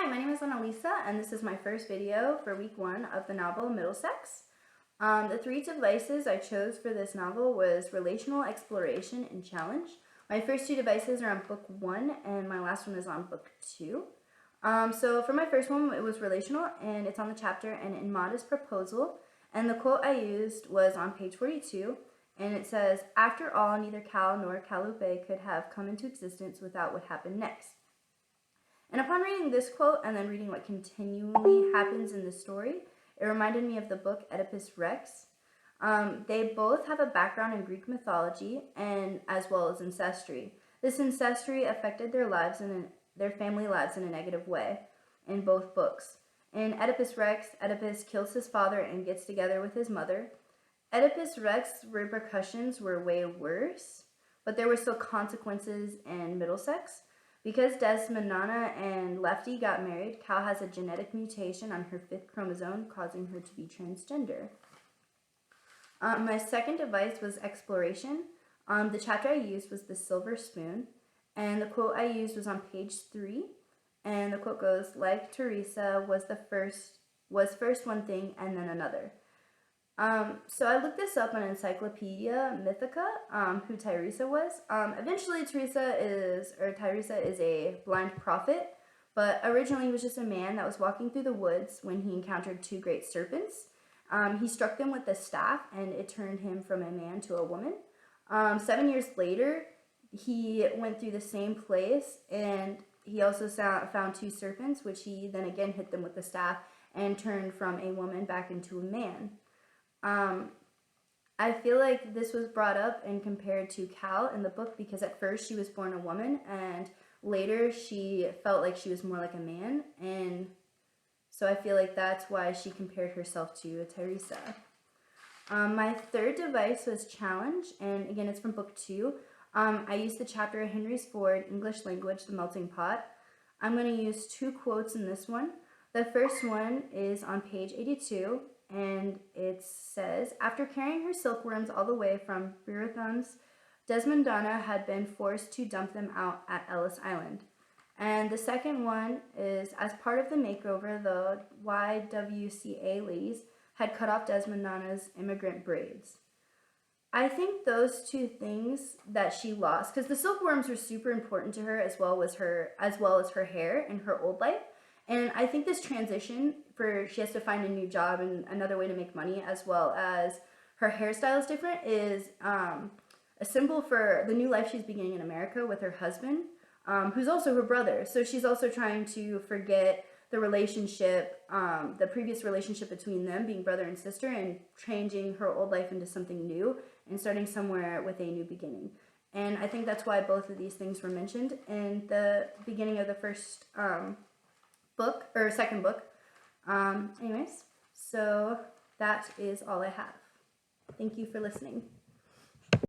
Hi, my name is Annalisa, and this is my first video for week 1 of the novel Middlesex. The 3 devices I chose for this novel was Relational Exploration and Challenge. My first 2 devices are on book 1, and my last one is on book 2. So for my first one, it was Relational, and it's on the chapter An Immodest Proposal, and the quote I used was on page 42, and it says, "After all, neither Cal nor Calliope could have come into existence without what happened next." And upon reading this quote and then reading what continually happens in the story, it reminded me of the book Oedipus Rex. They both have a background in Greek mythology and as well as ancestry. This ancestry affected their family lives in a negative way in both books. In Oedipus Rex, Oedipus kills his father and gets together with his mother. Oedipus Rex's repercussions were way worse, but there were still consequences in Middlesex. Because Desdemona and Lefty got married, Cal has a genetic mutation on her 5th chromosome, causing her to be transgender. My second device was Exploration. The chapter I used was The Silver Spoon, and the quote I used was on page 3, and the quote goes, "Like Teresa was first one thing and then another." So I looked this up on Encyclopedia Mythica, who Teresa was. Eventually Teresa is a blind prophet, but originally he was just a man that was walking through the woods when he encountered 2 great serpents. He struck them with a staff and it turned him from a man to a woman. 7 years later, he went through the same place and he also found 2 serpents, which he then again hit them with the staff and turned from a woman back into a man. I feel like this was brought up and compared to Cal in the book because at first she was born a woman and later she felt like she was more like a man, and so I feel like that's why she compared herself to Teresa. My third device was Challenge, and again it's from book 2. I used the chapter Henry's Ford, English Language, The Melting Pot. I'm going to use 2 quotes in this one. The first one is on page 82. And it says, "After carrying her silkworms all the way from Birathons, Desdemona had been forced to dump them out at Ellis Island." And the second one is, "As part of the makeover, the YWCA ladies had cut off Desdemona's immigrant braids." I think those 2 things that she lost, because the silkworms were super important to her as well as her hair in her old life. And I think this transition she has to find a new job and another way to make money, as well as her hairstyle is different, is a symbol for the new life she's beginning in America with her husband, who's also her brother. So she's also trying to forget the relationship, the previous relationship between them, being brother and sister, and changing her old life into something new and starting somewhere with a new beginning. And I think that's why both of these things were mentioned in the beginning of the first book, or second book. Anyways, so that is all I have. Thank you for listening.